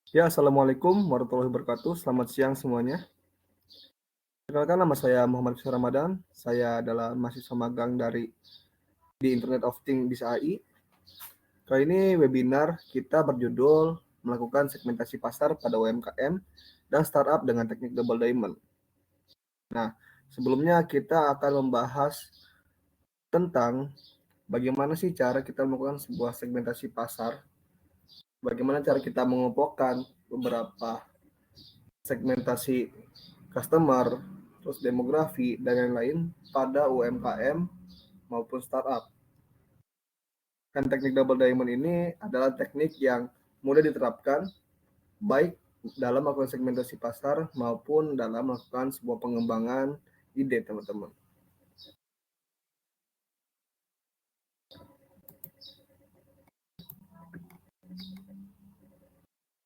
Ya, Assalamualaikum warahmatullahi wabarakatuh. Selamat siang semuanya. Perkenalkan nama saya Muhammad Fisar Ramadan. Saya adalah mahasiswa magang di Internet of Things BIS AI. Kali ini webinar kita berjudul melakukan segmentasi pasar pada UMKM dan startup dengan teknik double diamond. Nah, sebelumnya kita akan membahas tentang bagaimana sih cara kita melakukan sebuah segmentasi pasar, bagaimana cara kita mengelompokkan beberapa segmentasi customer, terus demografi, dan lain-lain pada UMKM maupun startup. Dan teknik double diamond ini adalah teknik yang mudah diterapkan baik dalam melakukan segmentasi pasar maupun dalam melakukan sebuah pengembangan ide, teman-teman.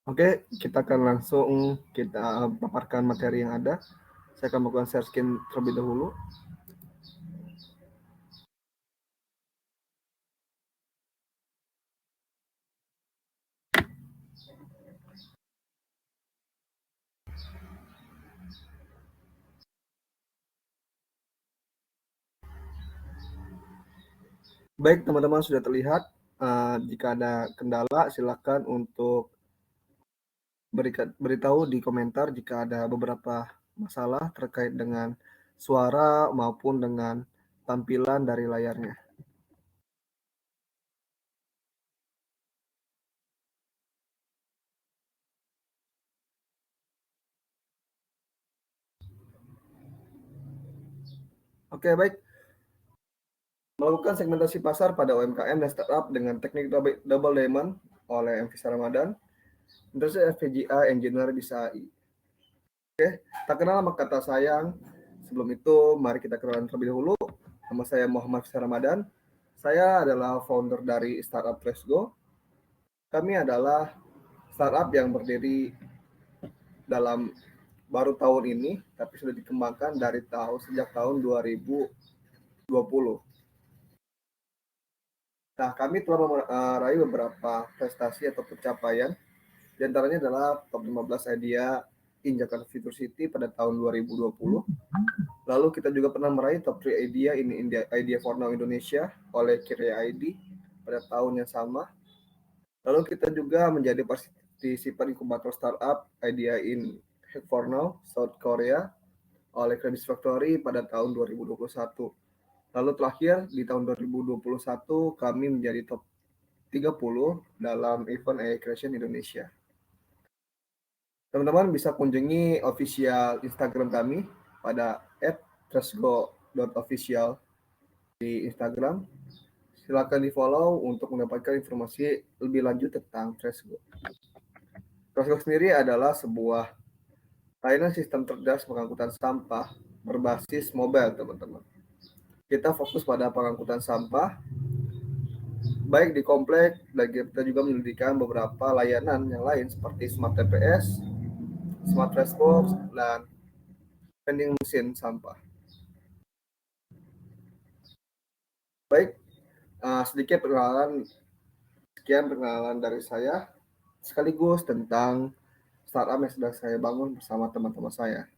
Oke, kita akan langsung paparkan materi yang ada. Saya akan melakukan share screen terlebih dahulu. Baik, teman-teman sudah terlihat. Jika ada kendala, silakan untuk beritahu di komentar jika ada beberapa masalah terkait dengan suara maupun dengan tampilan dari layarnya. Oke, baik. Melakukan segmentasi pasar pada UMKM dan startup dengan teknik double diamond oleh M. Fisar Ramadan. Terus FPGA Engineer BIS AI. Oke, tak kenal maka kata sayang. Sebelum itu, mari kita kenalan terlebih dahulu. Nama saya Muhammad Fisar Ramadan. Saya adalah founder dari startup Let's Go. Kami adalah startup yang berdiri dalam baru tahun ini, tapi sudah dikembangkan sejak tahun 2020. Nah, kami telah meraih beberapa prestasi atau pencapaian. Di antaranya adalah top 15 idea in Jakarta Future City pada tahun 2020. Lalu kita juga pernah meraih top 3 idea in Idea for Now Indonesia oleh Kirya ID pada tahun yang sama. Lalu kita juga menjadi partisipan inkubator startup Idea in Head for Now South Korea oleh Credit Factory pada tahun 2021. Lalu terakhir di tahun 2021 kami menjadi top 30 dalam event AI Creation Indonesia. Teman-teman bisa kunjungi official Instagram kami pada @trustgo.official di Instagram. Silakan di-follow untuk mendapatkan informasi lebih lanjut tentang Trustgo. Trustgo sendiri adalah sebuah layanan sistem cerdas pengangkutan sampah berbasis mobile, teman-teman. Kita fokus pada pengangkutan sampah baik di komplek, dan kita juga menyediakan beberapa layanan yang lain seperti Smart TPS, Smart Trash Box, dan vending mesin sampah. Baik, sedikit sekian perkenalan dari saya, sekaligus tentang startup yang sedang saya bangun bersama teman-teman saya.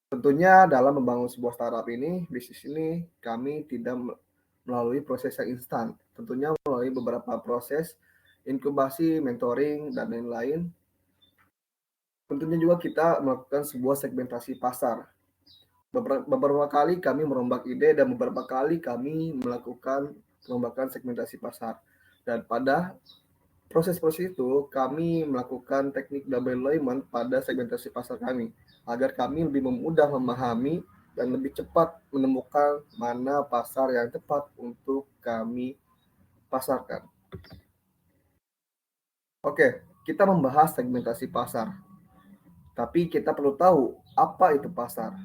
Tentunya dalam membangun sebuah startup ini, bisnis ini, kami tidak melalui proses yang instan. Tentunya melalui beberapa proses inkubasi, mentoring, dan lain-lain. Tentunya juga kita melakukan sebuah segmentasi pasar. Beberapa kali kami merombak ide dan beberapa kali kami melakukan perombakan segmentasi pasar. Dan pada proses-proses itu kami melakukan teknik double diamond pada segmentasi pasar kami agar kami lebih mudah memahami dan lebih cepat menemukan mana pasar yang tepat untuk kami pasarkan. Oke, kita membahas segmentasi pasar. Tapi kita perlu tahu apa itu pasar.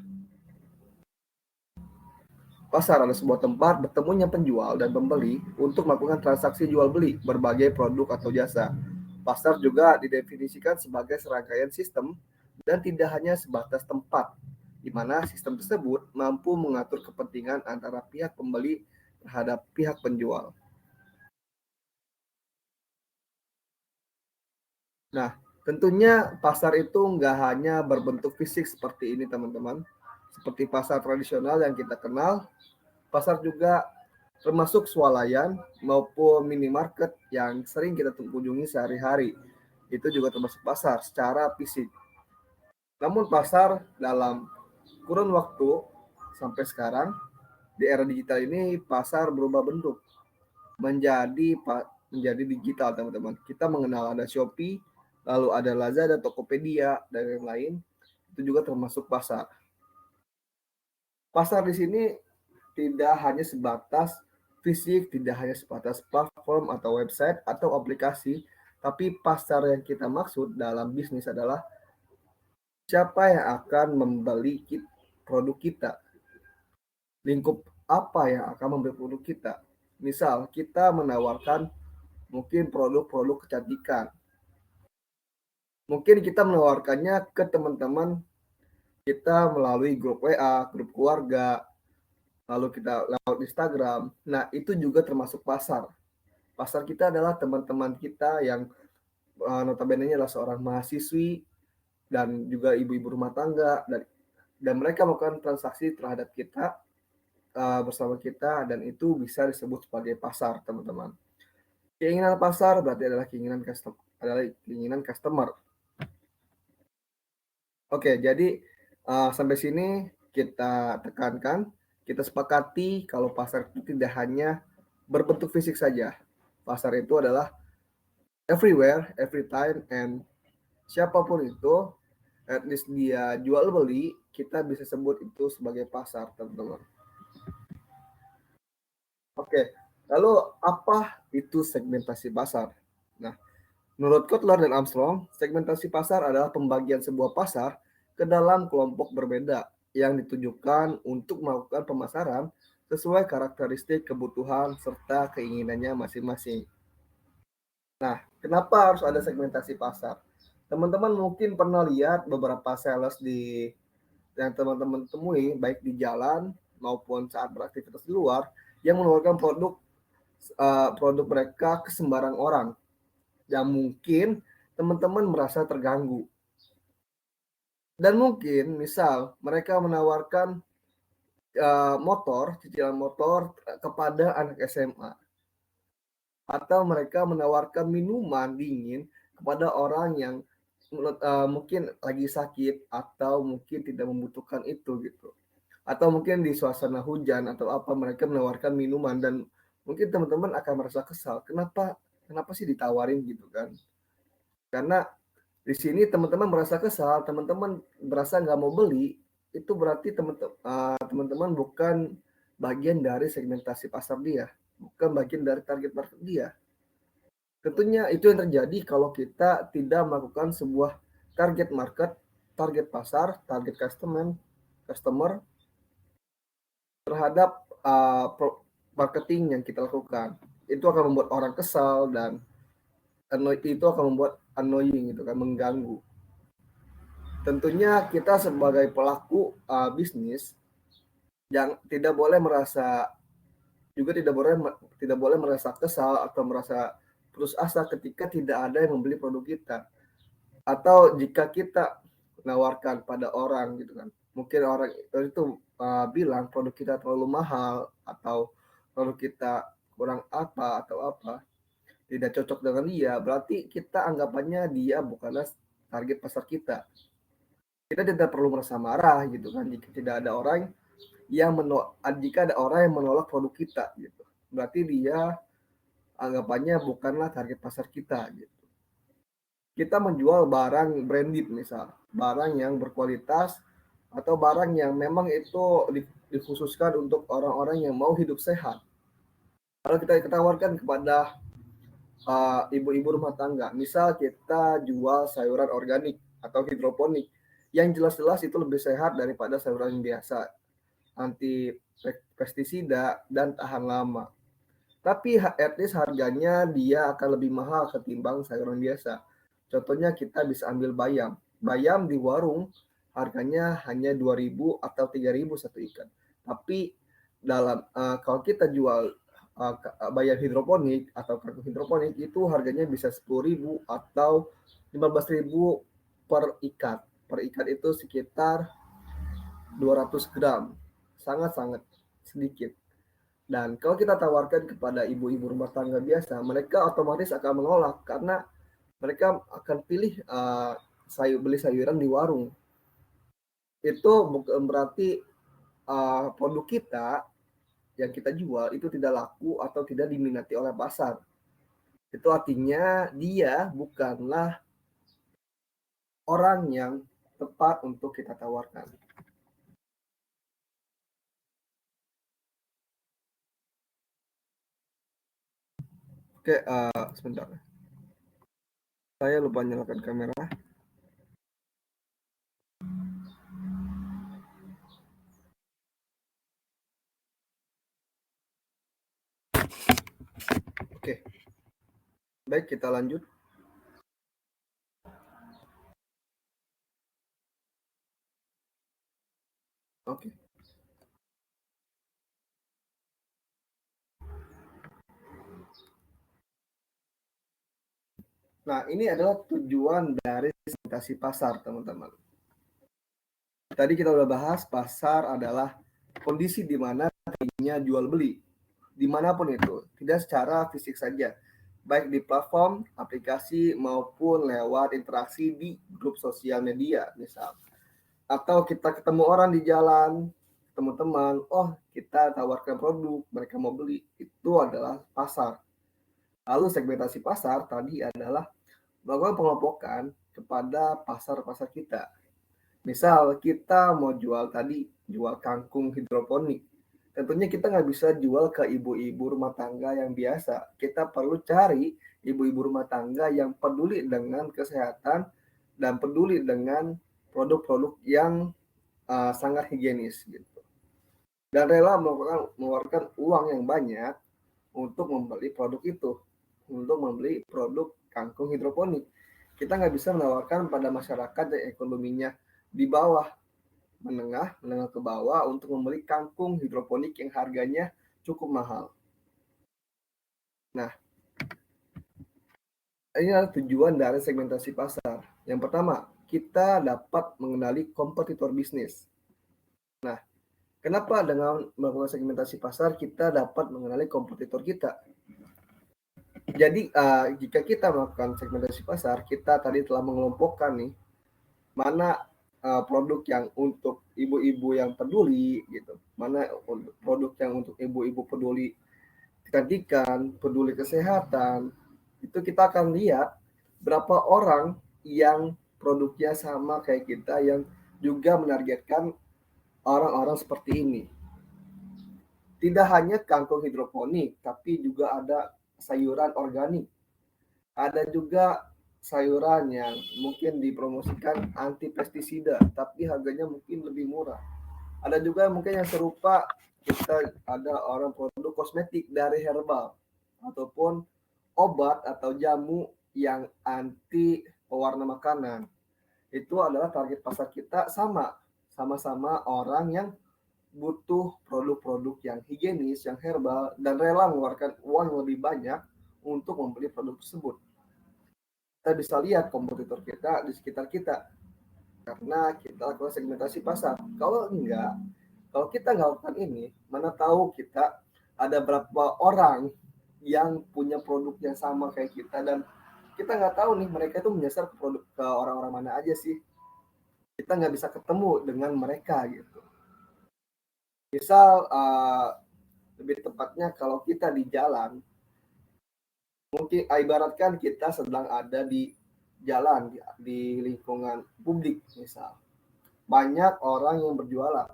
Pasar adalah sebuah tempat bertemunya penjual dan pembeli untuk melakukan transaksi jual beli berbagai produk atau jasa. Pasar juga didefinisikan sebagai serangkaian sistem dan tidak hanya sebatas tempat, di mana sistem tersebut mampu mengatur kepentingan antara pihak pembeli terhadap pihak penjual. Nah, Tentunya pasar itu nggak hanya berbentuk fisik seperti ini teman-teman. Seperti pasar tradisional yang kita kenal, pasar juga termasuk swalayan maupun minimarket yang sering kita kunjungi sehari-hari. Itu juga termasuk pasar secara fisik. Namun pasar dalam kurun waktu sampai sekarang di era digital ini pasar berubah bentuk menjadi digital teman-teman. Kita mengenal ada Shopee, lalu ada Lazada, Tokopedia dan lain-lain. Itu juga termasuk pasar. Pasar di sini tidak hanya sebatas fisik, tidak hanya sebatas platform atau website atau aplikasi, tapi pasar yang kita maksud dalam bisnis adalah siapa yang akan membeli produk kita, lingkup apa yang akan membeli produk kita. Misal kita menawarkan mungkin produk-produk kecantikan, mungkin kita menawarkannya ke teman-teman kita melalui grup WA, grup keluarga, lalu kita lewat Instagram. Nah, itu juga termasuk pasar. Pasar kita adalah teman-teman kita yang notabene adalah seorang mahasiswi dan juga ibu-ibu rumah tangga dan mereka melakukan transaksi terhadap kita bersama kita dan itu bisa disebut sebagai pasar, teman-teman. Keinginan pasar berarti adalah keinginan customer. Oke, jadi sampai sini kita tekankan, kita sepakati kalau pasar itu tidak hanya berbentuk fisik saja. Pasar itu adalah everywhere, every time, and siapapun itu, at least dia jual beli, kita bisa sebut itu sebagai pasar, teman-teman. Oke, lalu apa itu segmentasi pasar? Nah, menurut Kotler dan Armstrong, segmentasi pasar adalah pembagian sebuah pasar ke dalam kelompok berbeda yang ditujukan untuk melakukan pemasaran sesuai karakteristik kebutuhan serta keinginannya masing-masing. Nah, kenapa harus ada segmentasi pasar? Teman-teman mungkin pernah lihat beberapa sales yang teman-teman temui baik di jalan maupun saat beraktivitas di luar yang menawarkan produk mereka ke sembarang orang yang mungkin teman-teman merasa terganggu. Dan mungkin misal mereka menawarkan cicilan motor kepada anak SMA. Atau mereka menawarkan minuman dingin kepada orang yang mungkin lagi sakit atau mungkin tidak membutuhkan itu gitu. Atau mungkin di suasana hujan atau apa mereka menawarkan minuman dan mungkin teman-teman akan merasa kesal. Kenapa sih ditawarin gitu kan? Karena di sini teman-teman merasa kesal, teman-teman merasa nggak mau beli, itu berarti teman-teman bukan bagian dari segmentasi pasar dia, bukan bagian dari target market dia. Tentunya itu yang terjadi kalau kita tidak melakukan sebuah target market, target pasar, target customer terhadap marketing yang kita lakukan. Itu akan membuat orang kesal dan itu akan membuat annoying gitu kan, mengganggu. Tentunya kita sebagai pelaku bisnis yang tidak boleh tidak boleh merasa kesal atau merasa putus asa ketika tidak ada yang membeli produk kita. Atau jika kita menawarkan pada orang gitu kan, mungkin orang itu bilang produk kita terlalu mahal atau produk kita kurang apa atau apa, tidak cocok dengan dia, berarti kita anggapannya dia bukanlah target pasar kita. Kita tidak perlu merasa marah gitu kan jika tidak ada orang jika ada orang yang menolak produk kita gitu. Berarti dia anggapannya bukanlah target pasar kita gitu. Kita menjual barang branded misal, barang yang berkualitas atau barang yang memang itu dikhususkan untuk orang-orang yang mau hidup sehat. Kalau kita tawarkan kepada ibu-ibu rumah tangga, misal kita jual sayuran organik atau hidroponik, yang jelas-jelas itu lebih sehat daripada sayuran yang biasa, anti pestisida dan tahan lama. Tapi at least harganya dia akan lebih mahal ketimbang sayuran biasa. Contohnya kita bisa ambil bayam. Bayam di warung harganya hanya 2.000 atau 3.000 satu ikan. Tapi kalau kita jual bayam hidroponik atau kangkung hidroponik itu harganya bisa 10.000 atau 15.000 per ikat. Per ikat itu sekitar 200 gram. Sangat-sangat sedikit. Dan kalau kita tawarkan kepada ibu-ibu rumah tangga biasa, mereka otomatis akan menolak karena mereka akan pilih beli sayuran di warung. Itu bukan berarti produk kita yang kita jual itu tidak laku atau tidak diminati oleh pasar. Itu artinya dia bukanlah orang yang tepat untuk kita tawarkan. Oke, sebentar. Saya lupa nyalakan kamera. Oke. Baik, kita lanjut. Oke. Nah, ini adalah tujuan dari segmentasi pasar, teman-teman. Tadi kita udah bahas pasar adalah kondisi di mana terjadinya jual beli dimanapun itu, tidak secara fisik saja, baik di platform, aplikasi maupun lewat interaksi di grup sosial media misal. Atau kita ketemu orang di jalan, teman-teman, oh kita tawarkan produk, mereka mau beli, itu adalah pasar. Lalu segmentasi pasar tadi adalah melakukan pengelompokan kepada pasar-pasar kita. Misal kita mau jual tadi, jual kangkung hidroponik. Tentunya kita nggak bisa jual ke ibu-ibu rumah tangga yang biasa. Kita perlu cari ibu-ibu rumah tangga yang peduli dengan kesehatan dan peduli dengan produk-produk yang sangat higienis gitu. Dan rela mengeluarkan uang yang banyak untuk membeli produk itu, untuk membeli produk kangkung hidroponik. Kita nggak bisa menawarkan pada masyarakat yang ekonominya di bawah, menengah ke bawah untuk membeli kangkung hidroponik yang harganya cukup mahal. Nah, ini adalah tujuan dari segmentasi pasar. Yang pertama, kita dapat mengenali kompetitor bisnis. Nah, kenapa dengan melakukan segmentasi pasar kita dapat mengenali kompetitor kita? Jadi jika kita melakukan segmentasi pasar, kita tadi telah mengelompokkan nih mana produk yang untuk ibu-ibu yang peduli gitu, mana produk yang untuk ibu-ibu peduli kecantikan, peduli kesehatan. Itu kita akan lihat berapa orang yang produknya sama kayak kita yang juga menargetkan orang-orang seperti ini. Tidak hanya kangkung hidroponik, tapi juga ada sayuran organik. Ada juga sayuran yang mungkin dipromosikan anti pestisida, tapi harganya mungkin lebih murah. Ada juga mungkin yang serupa, kita ada orang produk kosmetik dari herbal ataupun obat atau jamu yang anti pewarna makanan. Itu adalah target pasar kita sama-sama orang yang butuh produk-produk yang higienis, yang herbal, dan rela mengeluarkan uang yang lebih banyak untuk membeli produk tersebut. Kita bisa lihat kompetitor kita di sekitar kita karena kita lakukan segmentasi pasar. Kalau enggak, kalau kita nggak lakukan ini, mana tahu kita ada berapa orang yang punya produk yang sama kayak kita dan kita nggak tahu nih mereka itu menyasar ke produk ke orang-orang mana aja sih. Kita nggak bisa ketemu dengan mereka gitu. Misal lebih tepatnya kalau kita di jalan, mungkin ibaratkan kita sedang ada di jalan di lingkungan publik misal. Banyak orang yang berjualan.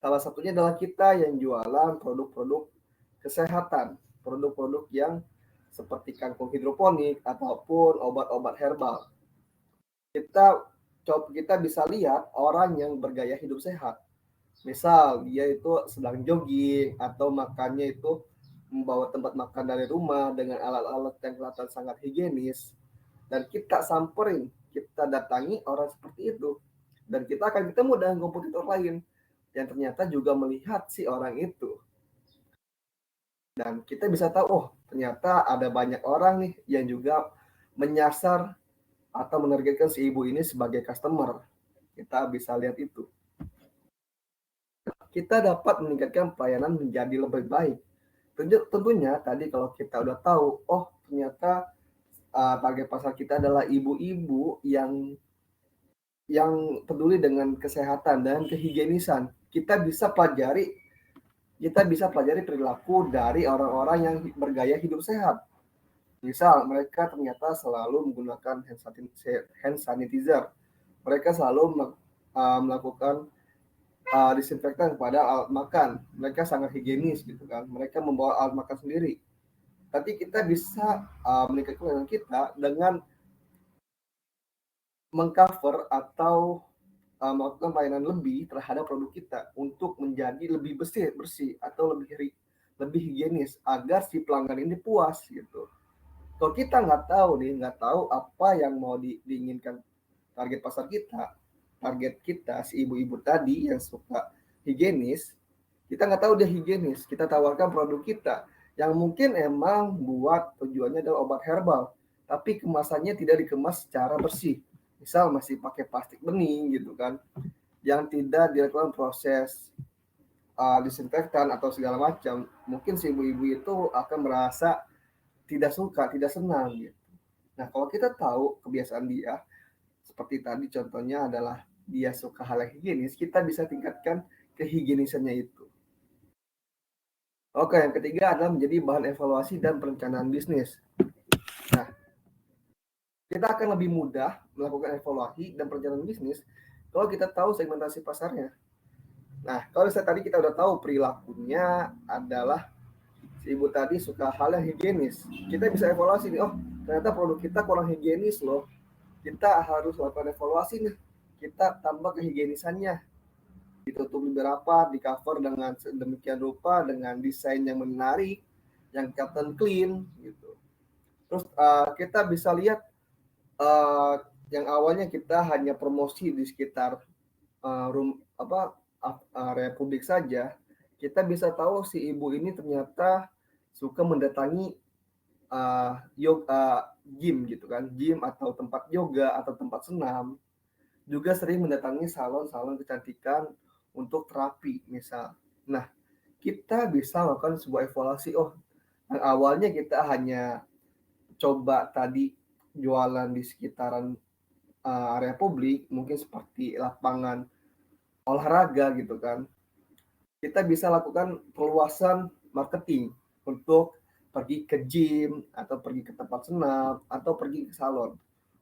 Salah satunya adalah kita yang jualan produk-produk kesehatan, produk-produk yang seperti kangkung hidroponik ataupun obat-obat herbal. Kita bisa lihat orang yang bergaya hidup sehat. Misal dia itu sedang jogging atau makannya itu membawa tempat makan dari rumah dengan alat-alat yang kelihatan sangat higienis dan kita samperin, kita datangi orang seperti itu dan kita akan ketemu dengan kompetitor lain yang ternyata juga melihat si orang itu dan kita bisa tahu oh ternyata ada banyak orang nih yang juga menyasar atau menargetkan si ibu ini sebagai customer. Kita bisa lihat itu. Kita dapat meningkatkan pelayanan menjadi lebih baik. Tentunya tadi kalau kita udah tahu, oh ternyata target pasar kita adalah ibu-ibu yang peduli dengan kesehatan dan kehigienisan. Kita bisa pelajari perilaku dari orang-orang yang bergaya hidup sehat. Misal mereka ternyata selalu menggunakan hand sanitizer. Mereka selalu melakukan disinfektan kepada alat makan. Mereka sangat higienis gitu kan. Mereka membawa alat makan sendiri. Tapi kita bisa meningkatkan pelayanan kita dengan mengcover atau melakukan pelayanan lebih terhadap produk kita untuk menjadi lebih bersih atau lebih higienis agar si pelanggan ini puas gitu. Kalau kita nggak tahu apa yang mau diinginkan target pasar kita, target kita si ibu-ibu tadi yang suka higienis, kita nggak tahu dia higienis, kita tawarkan produk kita yang mungkin emang buat tujuannya adalah obat herbal, tapi kemasannya tidak dikemas secara bersih. Misal masih pakai plastik bening gitu kan, yang tidak dilakukan proses disinfektan atau segala macam, mungkin si ibu-ibu itu akan merasa tidak suka, tidak senang gitu. Nah, kalau kita tahu kebiasaan dia, seperti tadi contohnya adalah dia suka hal yang higienis, kita bisa tingkatkan kehigienisannya itu. Oke, yang ketiga adalah menjadi bahan evaluasi dan perencanaan bisnis. Nah, kita akan lebih mudah melakukan evaluasi dan perencanaan bisnis kalau kita tahu segmentasi pasarnya. Nah, kalau tadi kita udah tahu perilakunya adalah si ibu tadi suka hal yang higienis, kita bisa evaluasi nih, oh ternyata produk kita kurang higienis loh. Kita harus lakukan evaluasi nih, kita tambah kehigienisannya, ditutup lebih rapat, di cover dengan sedemikian rupa dengan desain yang menarik, yang kelihatan clean gitu. Terus kita bisa lihat yang awalnya kita hanya promosi di sekitar area publik saja, kita bisa tahu si ibu ini ternyata suka mendatangi gym gitu kan, gym atau tempat yoga atau tempat senam, juga sering mendatangi salon-salon kecantikan untuk terapi misal. Nah, kita bisa melakukan sebuah evaluasi, oh yang awalnya kita hanya coba tadi jualan di sekitaran area publik, mungkin seperti lapangan olahraga gitu kan. Kita bisa lakukan perluasan marketing untuk pergi ke gym atau pergi ke tempat senam atau pergi ke salon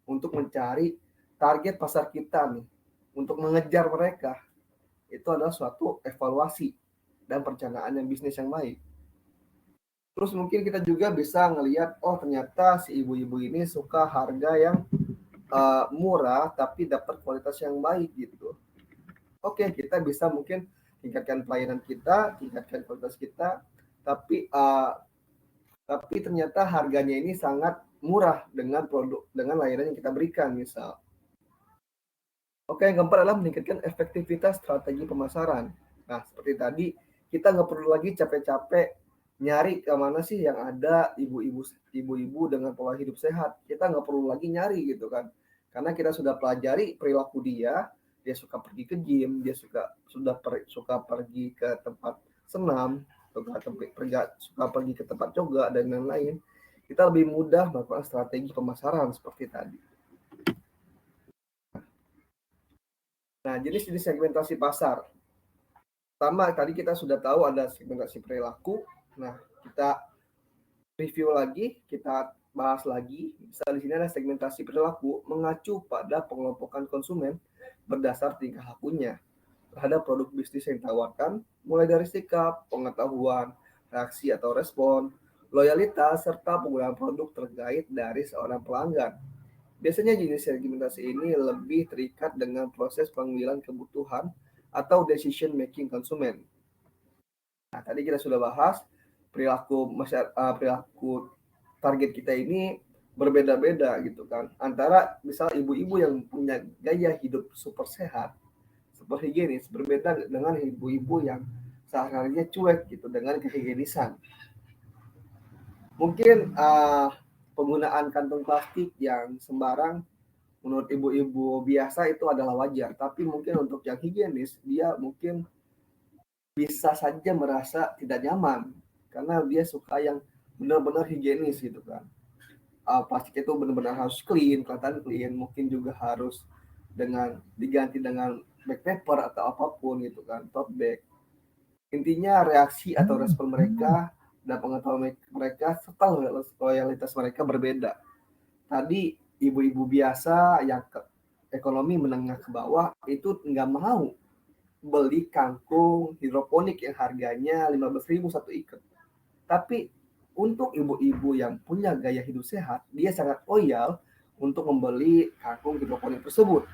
untuk mencari target pasar kita nih, untuk mengejar mereka. Itu adalah suatu evaluasi dan perencanaan yang bisnis yang baik. Terus mungkin kita juga bisa ngelihat, oh ternyata si ibu-ibu ini suka harga yang murah tapi dapat kualitas yang baik gitu. Oke, kita bisa mungkin tingkatkan pelayanan kita, tingkatkan kualitas kita, tapi ternyata harganya ini sangat murah dengan layanan yang kita berikan misal. Oke, yang keempat adalah meningkatkan efektivitas strategi pemasaran. Nah, seperti tadi, kita nggak perlu lagi capek-capek nyari ke mana sih yang ada ibu-ibu dengan pola hidup sehat. Kita nggak perlu lagi nyari gitu kan. Karena kita sudah pelajari perilaku dia suka pergi ke gym, dia suka pergi ke tempat senam, suka pergi ke tempat yoga dan lain-lain. Kita lebih mudah melakukan strategi pemasaran seperti tadi. Nah, jenis-jenis segmentasi pasar. Pertama, tadi kita sudah tahu ada segmentasi perilaku. Nah, kita review lagi, kita bahas lagi. Misal di sini ada segmentasi perilaku mengacu pada pengelompokan konsumen berdasar tingkah lakunya terhadap produk bisnis yang ditawarkan, mulai dari sikap, pengetahuan, reaksi atau respon, loyalitas, serta penggunaan produk terkait dari seorang pelanggan. Biasanya jenis segmentasi ini lebih terikat dengan proses pengambilan kebutuhan atau decision making konsumen. Nah, tadi kita sudah bahas perilaku target kita ini berbeda-beda gitu kan. Antara misal ibu-ibu yang punya gaya hidup super sehat, super higienis, berbeda dengan ibu-ibu yang sehari-harinya cuek gitu dengan kehigienisan. Mungkin penggunaan kantong plastik yang sembarang menurut ibu-ibu biasa itu adalah wajar, tapi mungkin untuk yang higienis dia mungkin bisa saja merasa tidak nyaman karena dia suka yang benar-benar higienis gitu kan. Plastik itu benar-benar harus clean, kelihatan clean, mungkin juga harus dengan diganti dengan back paper atau apapun gitu kan, tote bag. Intinya reaksi atau respon mereka dan pengetahuan mereka serta loyalitas mereka berbeda. Tadi ibu-ibu biasa yang ekonomi menengah ke bawah itu nggak mau beli kangkung hidroponik yang harganya 15.000 satu ikat. Tapi untuk ibu-ibu yang punya gaya hidup sehat, dia sangat loyal untuk membeli kangkung hidroponik tersebut.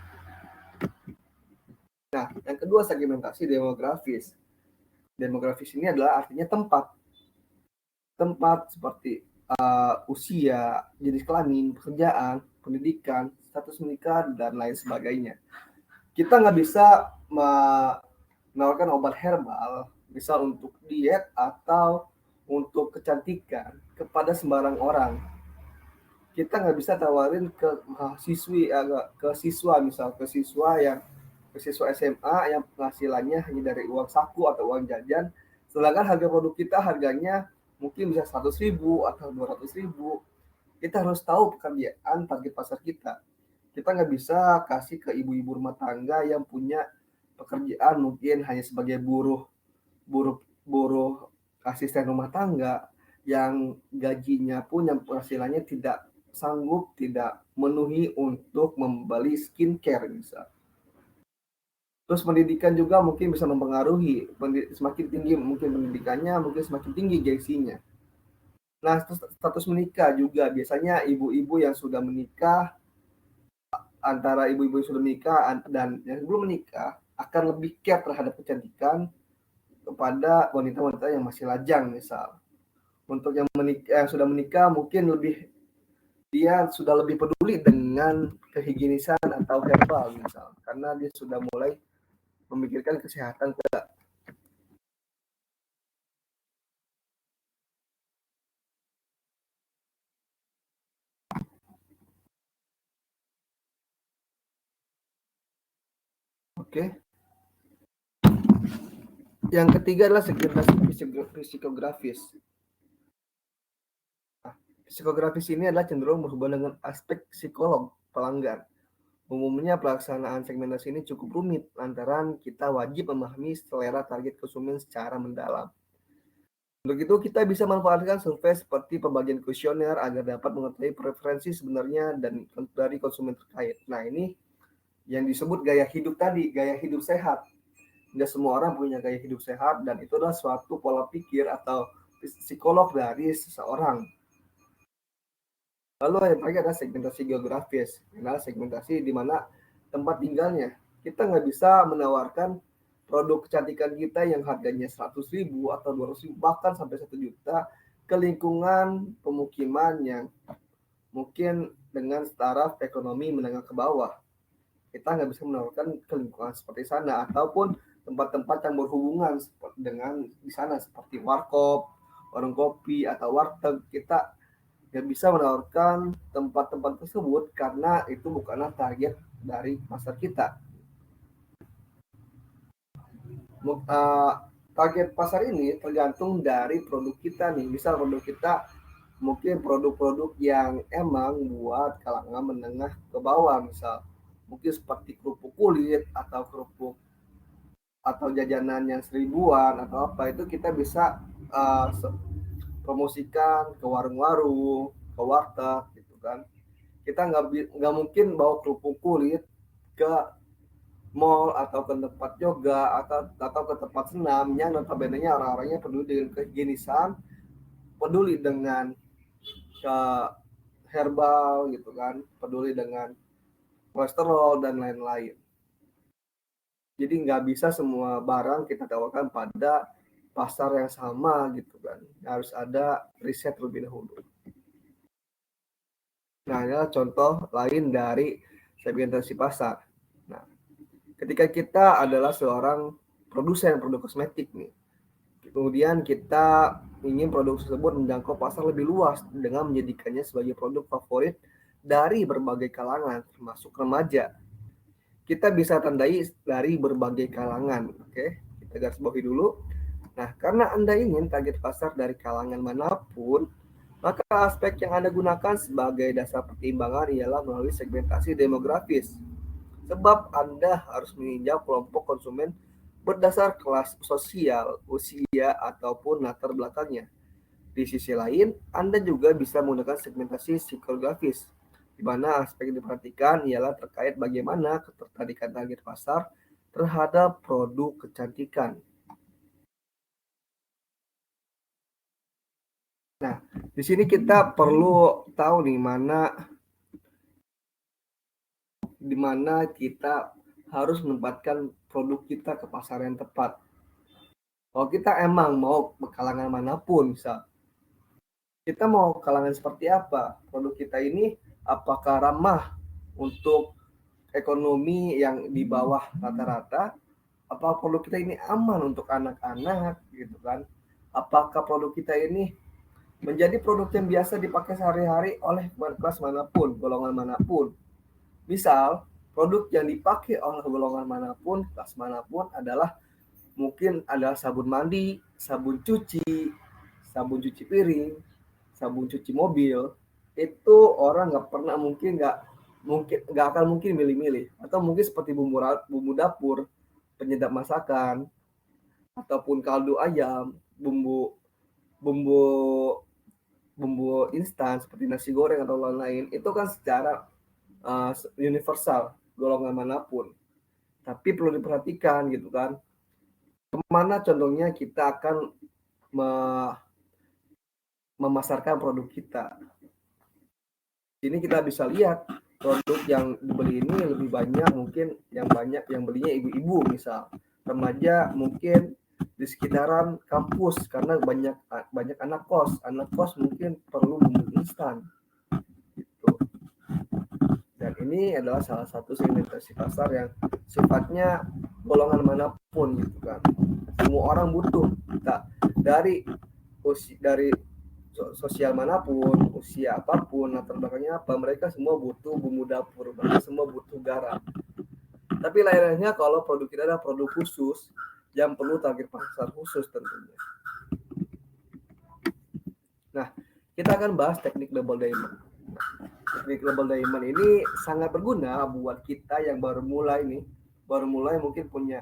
Nah, yang kedua segmentasi demografis. Demografis ini adalah artinya tempat. Tempat seperti usia, jenis kelamin, pekerjaan, pendidikan, status menikah, dan lain sebagainya. Kita nggak bisa menawarkan obat herbal, misal untuk diet atau untuk kecantikan kepada sembarang orang. Kita nggak bisa tawarin ke siswa misal ke siswa SMA yang penghasilannya hanya dari uang saku atau uang jajan, sedangkan harga produk kita harganya mungkin bisa 100.000 atau 200.000. Kita harus tahu pekerjaan target pasar kita. Kita nggak bisa kasih ke ibu-ibu rumah tangga yang punya pekerjaan mungkin hanya sebagai buruh buruh buruh asisten rumah tangga yang gajinya pun yang penghasilannya tidak sanggup, tidak memenuhi untuk membeli skincare misal. Terus pendidikan juga mungkin bisa mempengaruhi, semakin tinggi mungkin pendidikannya, mungkin semakin tinggi gengsinya. Nah, status menikah juga biasanya ibu-ibu yang sudah menikah, antara ibu-ibu yang sudah menikah dan yang belum menikah akan lebih care terhadap kecantikan kepada wanita-wanita yang masih lajang misal. Untuk yang sudah menikah mungkin dia sudah lebih peduli dengan kehigienisan atau herbal misal, karena dia sudah mulai memikirkan kesehatan. Oke. Yang ketiga adalah segmentasi psikografis. Psikografis ini adalah cenderung berhubungan dengan aspek psikolog pelanggan. Umumnya pelaksanaan segmentasi ini cukup rumit lantaran kita wajib memahami selera target konsumen secara mendalam. Untuk itu kita bisa manfaatkan survei seperti pembagian kuesioner agar dapat mengetahui preferensi sebenarnya dan dari konsumen terkait. Nah, ini yang disebut gaya hidup tadi, gaya hidup sehat. Tidak semua orang punya gaya hidup sehat dan itu adalah suatu pola pikir atau psikolog dari seseorang. Lalu yang terakhir adalah segmentasi geografis. Nah, segmentasi di mana tempat tinggalnya. Kita nggak bisa menawarkan produk kecantikan kita yang harganya 100.000 atau 200.000 bahkan sampai 1 juta ke lingkungan pemukiman yang mungkin dengan taraf ekonomi menengah ke bawah. Kita nggak bisa menawarkan ke lingkungan seperti sana ataupun tempat-tempat yang berhubungan dengan di sana seperti warkop, warung kopi atau warteg. Kita nggak bisa menawarkan tempat-tempat tersebut karena itu bukanlah target dari pasar kita. Target pasar ini tergantung dari produk kita nih. Misal produk kita mungkin produk-produk yang emang buat kalangan menengah ke bawah, misal mungkin seperti kerupuk kulit atau kerupuk atau jajanan yang seribuan atau apa, itu kita bisa promosikan ke warung-warung, ke warteg gitu kan. Kita nggak mungkin bawa kerupuk kulit ke mall atau ke tempat yoga atau ke tempat senam yang notabene-nya orang-orangnya peduli dengan kehigienisan, peduli dengan ke herbal gitu kan, peduli dengan kolesterol dan lain-lain. Jadi nggak bisa semua barang kita tawarkan pada pasar yang sama gitu kan. Harus ada riset terlebih dahulu. Nah, ini adalah contoh lain dari segmentasi pasar. Nah, ketika kita adalah seorang produsen produk kosmetik nih, kemudian kita ingin produk tersebut menjangkau pasar lebih luas dengan menjadikannya sebagai produk favorit dari berbagai kalangan, termasuk remaja. Kita bisa tandai dari berbagai kalangan. Oke, kita garis bawahi dulu. Nah, karena Anda ingin target pasar dari kalangan manapun, maka aspek yang Anda gunakan sebagai dasar pertimbangan ialah melalui segmentasi demografis. Sebab Anda harus meninjau kelompok konsumen berdasar kelas sosial, usia, ataupun latar belakangnya. Di sisi lain, Anda juga bisa menggunakan segmentasi psikografis, di mana aspek yang diperhatikan ialah terkait bagaimana ketertarikan target pasar terhadap produk kecantikan. Nah, di sini kita perlu tahu nih di mana kita harus menempatkan produk kita ke pasar yang tepat. Kalau kita emang mau ke kalangan manapun, kita mau kalangan seperti apa? Produk kita ini apakah ramah untuk ekonomi yang di bawah rata-rata? Apa produk kita ini aman untuk anak-anak gitu kan? Apakah produk kita ini menjadi produk yang biasa dipakai sehari-hari oleh kelas manapun, golongan manapun? Misal, produk yang dipakai oleh golongan manapun, kelas manapun adalah mungkin adalah sabun mandi, sabun cuci piring, sabun cuci mobil. Itu orang nggak akan mungkin milih-milih, atau mungkin seperti bumbu dapur, penyedap masakan, ataupun kaldu ayam, bumbu bumbu bumbu instan seperti nasi goreng atau lain-lain, itu kan secara universal golongan manapun. Tapi perlu diperhatikan gitu kan, kemana condongnya kita akan memasarkan produk kita. Ini kita bisa lihat produk yang dibeli ini lebih banyak mungkin yang belinya ibu-ibu, misal remaja mungkin di sekitaran kampus karena banyak anak kos mungkin perlu bumbu instan gitu. Dan ini adalah salah satu segmentasi pasar yang sifatnya golongan manapun gitu kan, semua orang butuh kita dari sosial manapun, usia apapun, latar belakangnya apa, mereka semua butuh bumbu dapur, mereka semua butuh garam. Tapi lainnya kalau produk kita adalah produk khusus yang perlu target pasar khusus tentunya. Nah, kita akan bahas teknik double diamond. Teknik double diamond ini sangat berguna buat kita yang baru mulai mungkin punya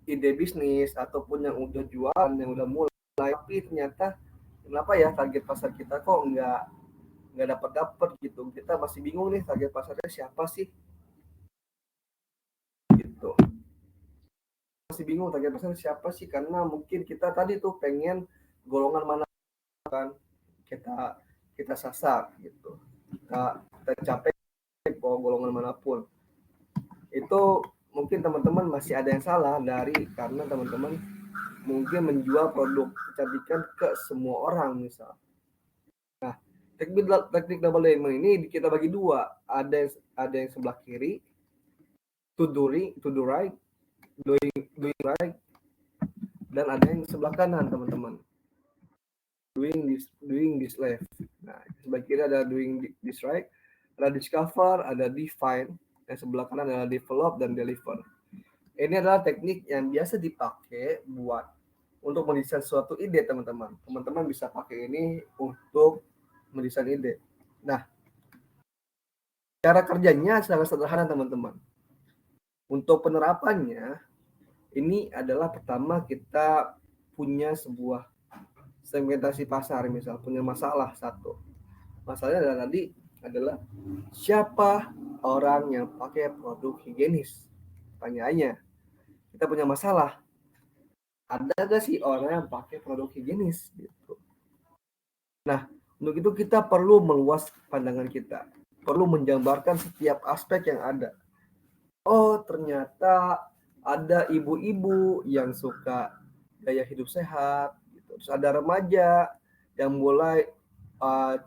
ide bisnis ataupun yang udah jualan, yang udah mulai, tapi ternyata kenapa ya target pasar kita kok nggak dapat gitu, kita masih bingung nih target pasarnya siapa sih gitu, masih bingung target pasarnya siapa sih, karena mungkin kita tadi tuh pengen golongan mana kan kita kita sasar gitu, kita capai golongan manapun. Itu mungkin teman-teman masih ada yang salah karena teman-teman mungkin menjual produk kecantikan ke semua orang misal. Nah, teknik double diamond ini kita bagi dua. Ada yang sebelah kiri, to do right, doing right, dan ada yang sebelah kanan teman-teman, doing this left. Nah, sebelah kiri ada doing this right, ada discover, ada define, dan sebelah kanan adalah develop dan deliver. Ini adalah teknik yang biasa dipakai untuk mendesain suatu ide teman-teman. Teman-teman bisa pakai ini untuk mendesain ide. Nah, cara kerjanya sangat sederhana teman-teman. Untuk penerapannya, ini adalah pertama kita punya sebuah segmentasi pasar, misal punya masalah satu. Masalahnya adalah siapa orang yang pakai produk higienis. Pertanyaannya, kita punya masalah, ada gak sih orang yang pakai produk higienis gitu. Nah, untuk itu kita perlu meluas pandangan kita, perlu menjabarkan setiap aspek yang ada. Oh, ternyata ada ibu-ibu yang suka gaya hidup sehat gitu. Terus ada remaja yang mulai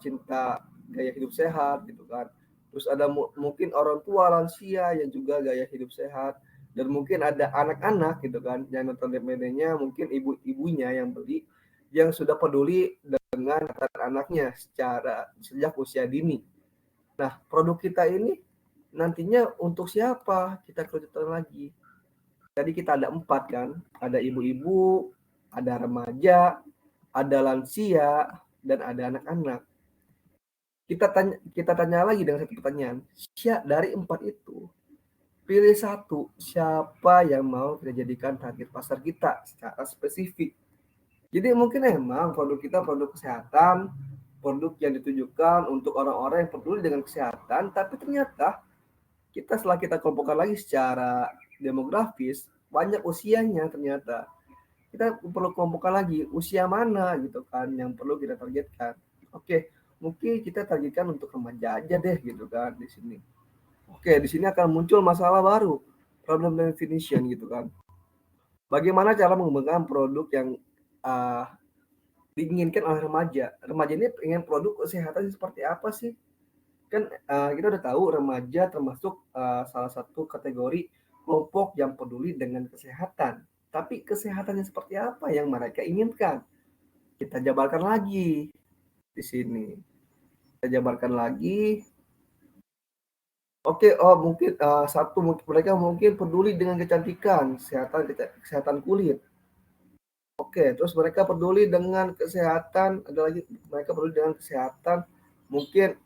cinta gaya hidup sehat gitu kan. Terus ada mungkin orang tua lansia yang juga gaya hidup sehat, dan mungkin ada anak-anak gitu kan yang nonton DVD-nya, mungkin ibu-ibunya yang beli yang sudah peduli dengan anaknya sejak usia dini. Nah, produk kita ini nantinya untuk siapa? Kita kerucutkan lagi. Tadi kita ada 4 kan, ada ibu-ibu, ada remaja, ada lansia, dan ada anak-anak. Kita tanya lagi dengan satu pertanyaan, dari 4 itu, pilih satu, siapa yang mau kita jadikan target pasar kita secara spesifik. Jadi mungkin emang produk kita produk kesehatan, produk yang ditujukan untuk orang-orang yang peduli dengan kesehatan, tapi ternyata setelah kita kelompokkan lagi secara demografis, banyak usianya ternyata. Kita perlu kelompokkan lagi usia mana gitu kan yang perlu kita targetkan. Oke, mungkin kita targetkan untuk remaja aja deh gitu kan di sini. Oke, di sini akan muncul masalah baru, problem definition gitu kan. Bagaimana cara mengembangkan produk yang diinginkan oleh remaja? Remaja ini ingin produk kesehatan seperti apa sih? Kan kita udah tahu remaja termasuk salah satu kategori kelompok yang peduli dengan kesehatan. Tapi kesehatannya seperti apa yang mereka inginkan? Kita jabarkan lagi di sini. Kita jabarkan lagi. Oke, oh mungkin satu mereka mungkin peduli dengan kecantikan, kesehatan kulit. Oke, terus mereka peduli dengan kesehatan, ada lagi mereka peduli dengan kesehatan mungkin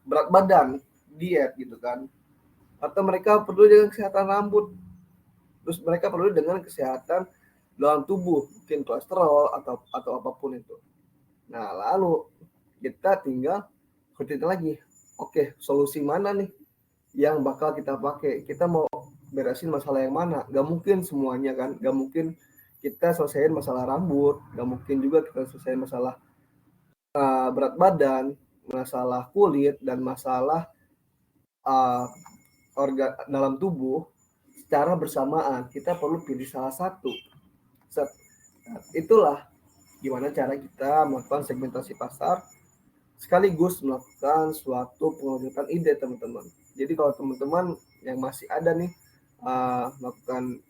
berat badan, diet gitu kan. Atau mereka peduli dengan kesehatan rambut. Terus mereka peduli dengan kesehatan dalam tubuh, mungkin kolesterol atau apapun itu. Nah, lalu kita tinggal kita lagi. Oke, solusi mana nih yang bakal kita pakai? Kita mau beresin masalah yang mana? Gak mungkin semuanya kan, gak mungkin kita selesaiin masalah rambut, gak mungkin juga kita selesaiin masalah berat badan, masalah kulit, dan masalah organ dalam tubuh secara bersamaan. Kita perlu pilih salah satu. Itulah gimana cara kita melakukan segmentasi pasar sekaligus melakukan suatu pengerucutan ide teman-teman. Jadi kalau teman-teman yang masih ada nih melakukan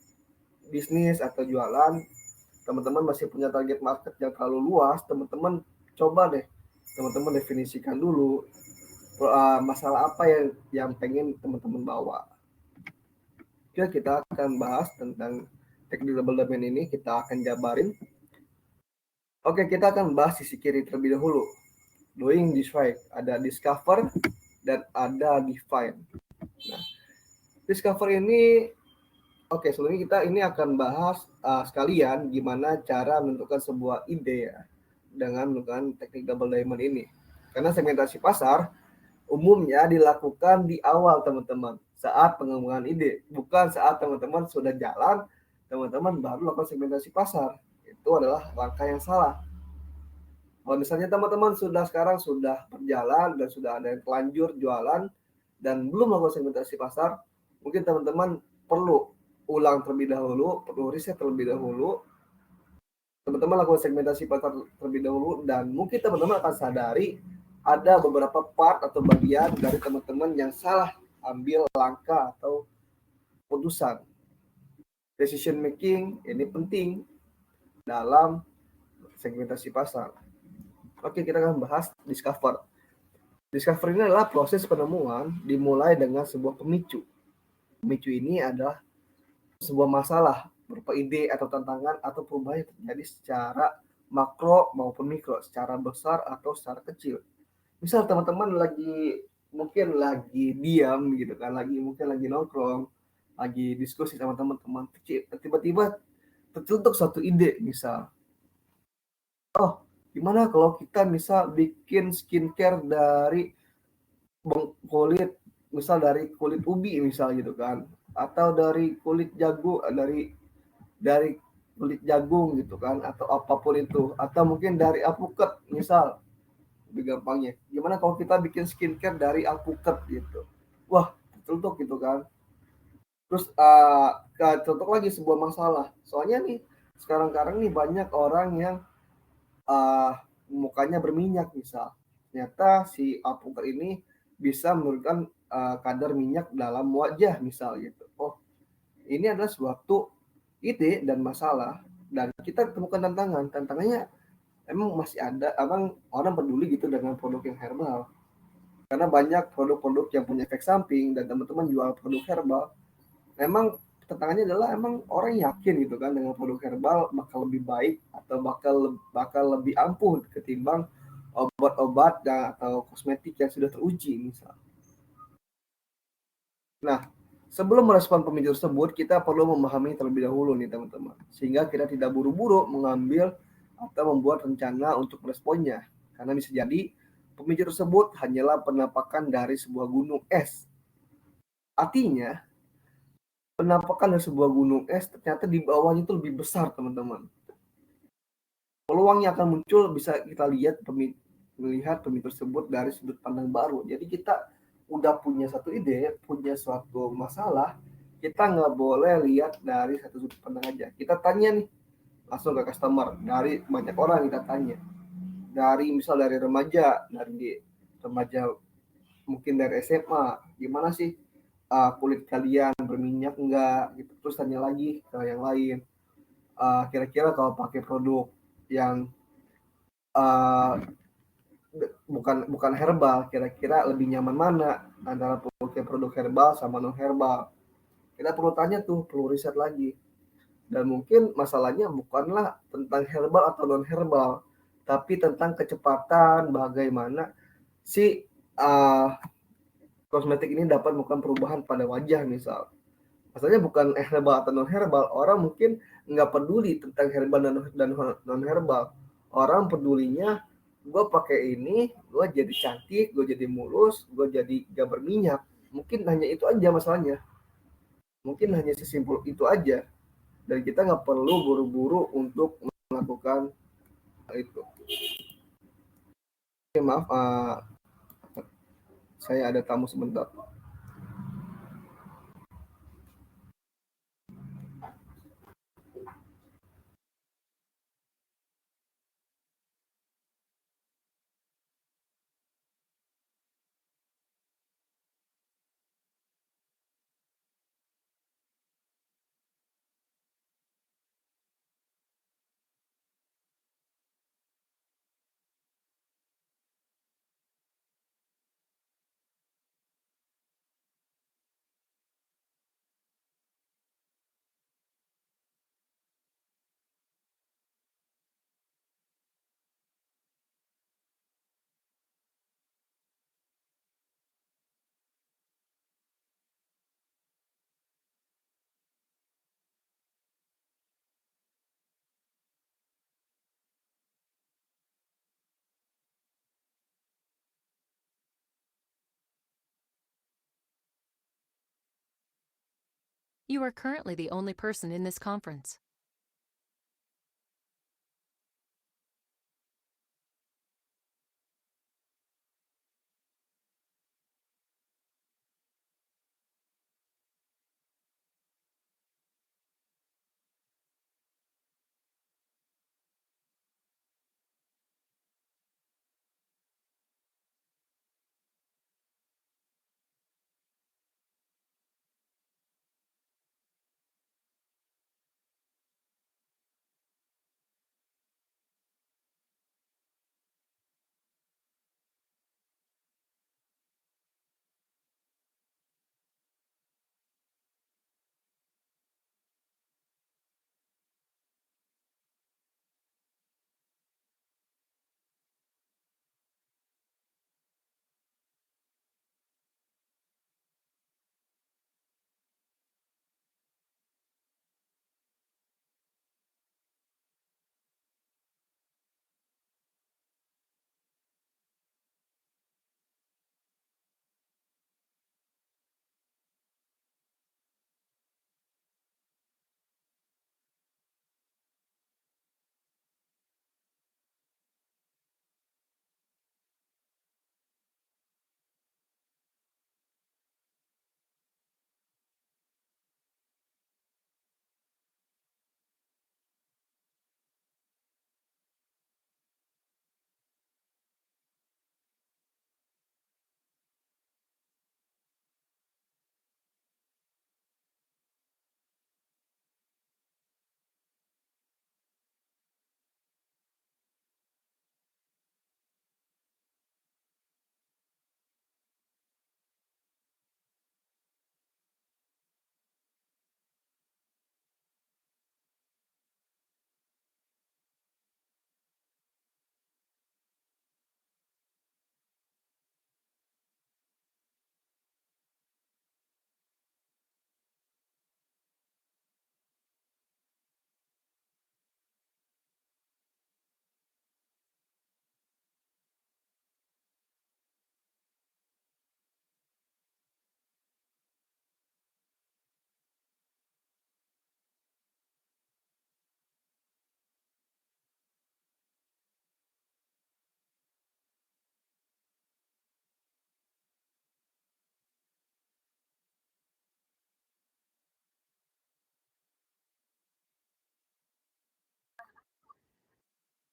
bisnis atau jualan, teman-teman masih punya target market yang terlalu luas, teman-teman coba deh teman-teman definisikan dulu masalah apa yang pengen teman-teman bawa. Kita akan bahas tentang teknik double domain ini, kita akan jabarin. Oke, kita akan bahas sisi kiri terlebih dahulu. Doing this right, ada discover dan ada define. Nah, discover ini sebelumnya kita ini akan bahas sekalian gimana cara menentukan sebuah ide ya dengan menggunakan teknik double diamond ini. Karena segmentasi pasar umumnya dilakukan di awal teman-teman, saat pengembangan ide, bukan saat teman-teman sudah jalan, teman-teman baru lakukan segmentasi pasar. Itu adalah langkah yang salah. Kalau misalnya teman-teman sekarang sudah berjalan dan sudah ada yang telanjur jualan dan belum melakukan segmentasi pasar, mungkin teman-teman perlu ulang terlebih dahulu, perlu riset terlebih dahulu. Teman-teman lakukan segmentasi pasar terlebih dahulu dan mungkin teman-teman akan sadari ada beberapa part atau bagian dari teman-teman yang salah ambil langkah atau putusan. Decision making ini penting dalam segmentasi pasar. Oke, kita akan bahas discover. Discover ini adalah proses penemuan dimulai dengan sebuah pemicu. Pemicu ini adalah sebuah masalah berupa ide atau tantangan atau perubahan yang terjadi secara makro maupun mikro, secara besar atau secara kecil. Misal teman-teman mungkin lagi diam gitu kan, mungkin lagi nongkrong, lagi diskusi sama teman-teman kecil, tiba-tiba tercetus satu ide, misal, oh gimana kalau kita misal bikin skincare dari kulit, misal dari kulit ubi misal gitu kan, atau dari kulit jagung, dari kulit jagung gitu kan, atau apapun itu, atau mungkin dari alpukat misal, lebih gampangnya. Gimana kalau kita bikin skincare dari alpukat gitu? Wah, tertutup gitu kan. Terus contoh lagi sebuah masalah. Soalnya nih sekarang nih banyak orang yang mukanya berminyak misal. Ternyata si alpukat ini bisa menurunkan kadar minyak dalam wajah misal gitu. Oh, ini adalah suatu ide dan masalah dan kita temukan tantangan. Tantangannya emang masih ada, orang peduli gitu dengan produk yang herbal. Karena banyak produk-produk yang punya efek samping dan teman-teman jual produk herbal, memang tantangannya adalah emang orang yakin gitu kan dengan produk herbal bakal lebih baik atau bakal lebih ampuh ketimbang obat-obat dan atau kosmetik yang sudah teruji misal. Nah, sebelum merespon pemicu tersebut, kita perlu memahami terlebih dahulu nih teman-teman, sehingga kita tidak buru-buru mengambil atau membuat rencana untuk meresponnya. Karena bisa jadi pemicu tersebut hanyalah penampakan dari sebuah gunung es. Artinya, penampakan dari sebuah gunung es ternyata di bawahnya itu lebih besar teman-teman. Peluang yang akan muncul bisa kita lihat melihat pemicu tersebut dari sudut pandang baru. Jadi kita udah punya satu ide, punya suatu masalah, kita nggak boleh lihat dari satu sudut pandang aja. Kita tanya nih langsung ke customer, dari banyak orang kita tanya, dari misal dari remaja mungkin dari SMA, gimana sih kulit kalian berminyak enggak gitu. Terus tanya lagi ke yang lain, kira-kira kalau pakai produk yang uh, bukan bukan herbal, kira-kira lebih nyaman mana antara pakai produk herbal sama non herbal. Kita perlu tanya tuh, perlu riset lagi. Dan mungkin masalahnya bukanlah tentang herbal atau non herbal, tapi tentang kecepatan bagaimana si uh, kosmetik ini dapat melakukan perubahan pada wajah misal. Masalahnya bukan herbal atau non herbal, orang mungkin nggak peduli tentang herbal dan non herbal. Orang pedulinya, gue pakai ini gue jadi cantik, gue jadi mulus, gue jadi gak berminyak. Mungkin hanya itu aja masalahnya, mungkin hanya sesimpel itu aja, dan kita nggak perlu buru-buru untuk melakukan hal itu. Oke, maaf, saya ada tamu sebentar. You are currently the only person in this conference.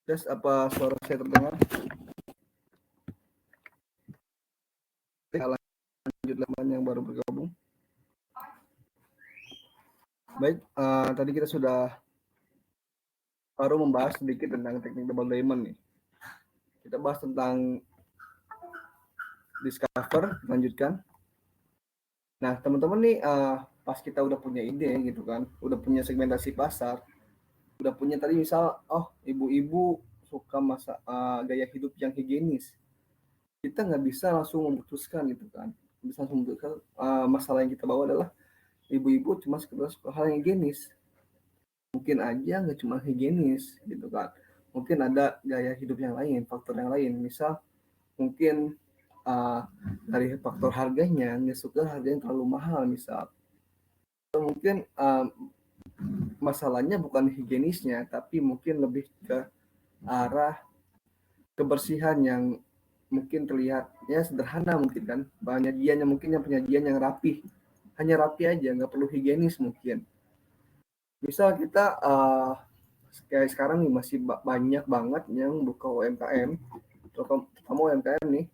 Tes, apa suara saya terdengar? Lanjut teman yang baru bergabung. Baik, tadi kita sudah baru membahas sedikit tentang teknik double diamond nih. Kita bahas tentang discover, lanjutkan. Nah, teman-teman nih, pas kita udah punya ide gitu kan, udah punya segmentasi pasar, udah punya tadi misal, oh ibu-ibu suka gaya hidup yang higienis, kita nggak bisa langsung memutuskan gitu kan. Bisa langsung memutuskan masalah yang kita bawa adalah ibu-ibu cuma sekedar suka hal yang higienis. Mungkin aja nggak cuma higienis gitu kan. Mungkin ada gaya hidup yang lain, faktor yang lain. Misal mungkin dari faktor harganya, nggak suka harganya terlalu mahal misal. Atau mungkin masalahnya bukan higienisnya, tapi mungkin lebih ke arah kebersihan yang mungkin terlihatnya sederhana mungkin kan. Penyajiannya mungkin yang penyajian yang rapi. Hanya rapi aja, nggak perlu higienis mungkin. Misal kita kayak sekarang nih masih banyak banget yang buka UMKM, terutama UMKM nih,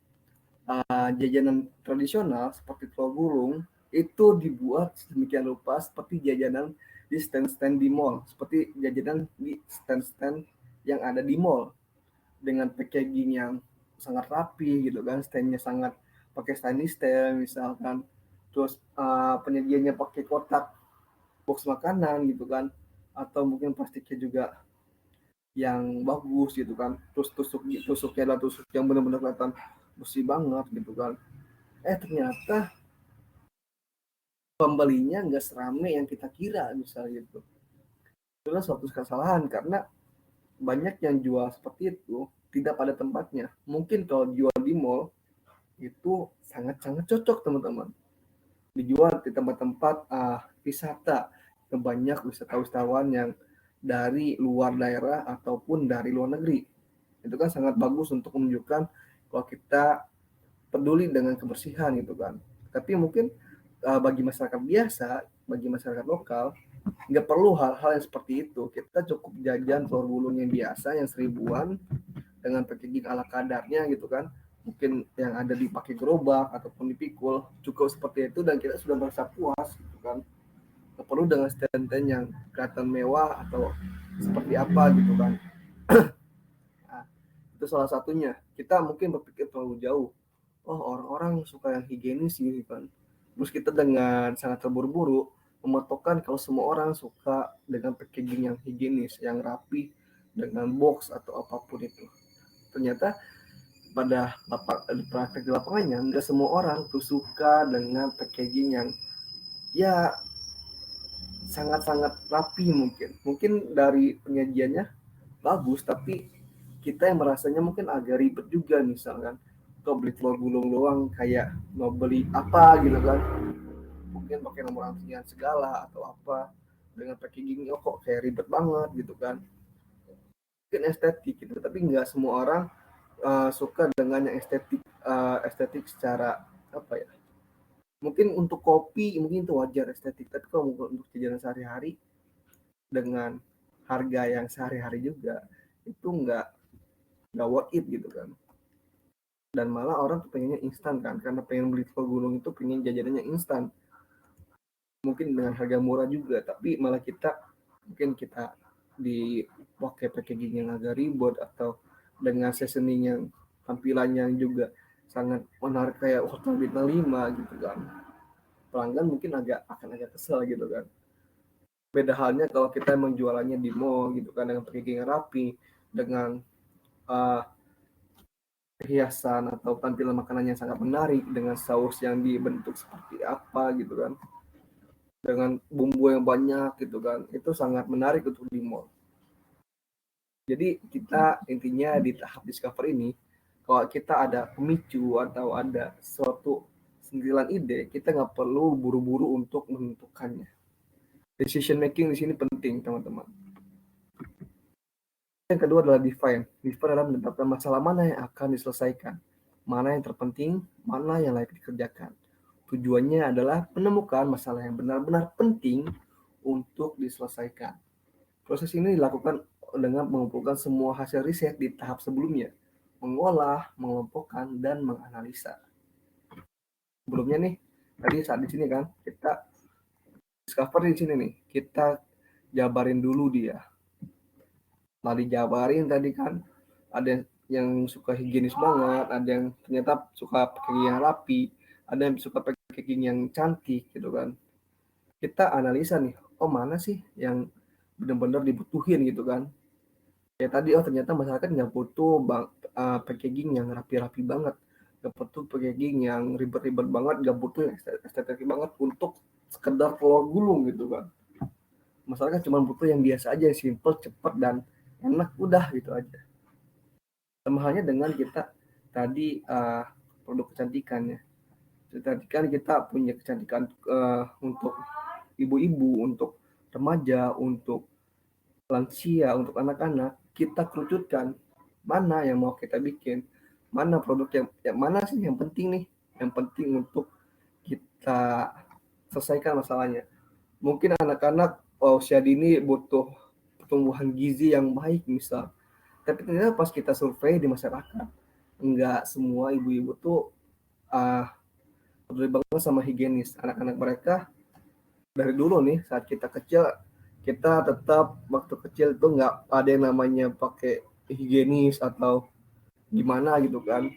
jajanan tradisional seperti telur gulung itu dibuat sedemikian rupa seperti jajanan di stand-stand di mall, seperti jajanan di stand-stand yang ada di mall dengan packaging yang sangat rapi gitu kan, standnya sangat pakai stainless steel misalkan, terus penyajiannya pakai kotak box makanan gitu kan, atau mungkin plastiknya juga yang bagus gitu kan, terus tusuknya adalah tusuk yang benar-benar kelihatan bersih banget gitu kan. Ternyata pembelinya nggak serame yang kita kira misalnya gitu. Itulah suatu kesalahan karena banyak yang jual seperti itu tidak pada tempatnya. Mungkin kalau jual di mall itu sangat-sangat cocok teman-teman. Dijual di tempat-tempat wisata, banyak wisatawan yang dari luar daerah ataupun dari luar negeri. Itu kan sangat bagus untuk menunjukkan kalau kita peduli dengan kebersihan gitu kan. Tapi mungkin bagi masyarakat biasa, bagi masyarakat lokal, nggak perlu hal-hal yang seperti itu. Kita cukup jajan telur gulung yang biasa, yang seribuan, dengan packaging ala kadarnya gitu kan. Mungkin yang ada dipakai gerobak ataupun dipikul, cukup seperti itu dan kita sudah merasa puas gitu kan. Nggak perlu dengan stand-stand yang kelihatan mewah atau seperti apa gitu kan. Nah, itu salah satunya. Kita mungkin berpikir terlalu jauh. Oh, orang-orang suka yang higienis gitu kan. Terus kita dengan sangat terburu-buru mematokkan kalau semua orang suka dengan packaging yang higienis, yang rapi, dengan box atau apapun itu. Ternyata pada praktek di lapangannya nggak semua orang tuh suka dengan packaging yang ya sangat-sangat rapi mungkin dari penyajiannya bagus tapi kita yang merasanya mungkin agak ribet juga misalkan kok beli telur gulung doang kayak mau beli apa gitu kan, mungkin pakai nomor antrian segala atau apa dengan packaging kok kayak ribet banget gitu kan, mungkin estetik gitu tapi nggak semua orang suka dengan yang estetik secara apa ya, mungkin untuk kopi mungkin itu wajar estetik tapi kalau untuk jajanan sehari-hari dengan harga yang sehari-hari juga itu nggak worth it gitu kan, dan malah orang tuh pengennya instan kan karena pengen beli telur gulung itu pengen jajanannya instan mungkin dengan harga murah juga tapi malah kita dipakai packaging yang agak ribet atau dengan seasoning yang tampilannya juga sangat menarik kayak hotel bintang 5 gitu kan, pelanggan mungkin akan agak kesel gitu kan. Beda halnya kalau kita emang jualannya di mall gitu kan dengan packaging yang rapi, dengan uh, hiasan atau tampilan makanan yang sangat menarik dengan saus yang dibentuk seperti apa gitu kan, dengan bumbu yang banyak gitu kan, itu sangat menarik untuk di mall. Jadi kita intinya di tahap discover ini, kalau kita ada pemicu atau ada suatu sentilan ide, kita nggak perlu buru-buru untuk menentukannya. Decision making di sini penting teman-teman. Yang kedua adalah define. Define adalah menetapkan masalah mana yang akan diselesaikan, mana yang terpenting, mana yang layak dikerjakan. Tujuannya adalah menemukan masalah yang benar-benar penting untuk diselesaikan. Proses ini dilakukan dengan mengumpulkan semua hasil riset di tahap sebelumnya, mengolah, mengelompokkan, dan menganalisa. Sebelumnya nih, tadi saat di sini kan kita discover di sini nih, kita jabarin dulu dia. Nah, dijabarin tadi kan ada yang suka higienis banget, ada yang ternyata suka packaging yang rapi, ada yang suka packaging yang cantik gitu kan. Kita analisa nih, oh mana sih yang benar-benar dibutuhin gitu kan. Ya tadi ternyata masyarakat nggak butuh packaging yang rapi-rapi banget, nggak butuh packaging yang ribet-ribet banget, nggak butuh yang estetik banget untuk sekedar telur gulung gitu kan. Masyarakat cuma butuh yang biasa aja, yang simple, cepat, dan enak, udah gitu aja. Sama halnya dengan kita tadi produk kecantikan ya. Kecantikan kita punya kecantikan untuk ibu-ibu, untuk remaja, untuk lansia, untuk anak-anak. Kita kerucutkan mana yang mau kita bikin, mana produk yang mana sih yang penting nih, yang penting untuk kita selesaikan masalahnya. Mungkin anak-anak usia dini butuh pertumbuhan gizi yang baik misal, tapi ternyata pas kita survei di masyarakat, enggak semua ibu-ibu tuh peduli banget sama higienis. Anak-anak mereka dari dulu nih saat kita kecil, kita tetap waktu kecil tuh nggak ada yang namanya pakai higienis atau gimana gitu kan.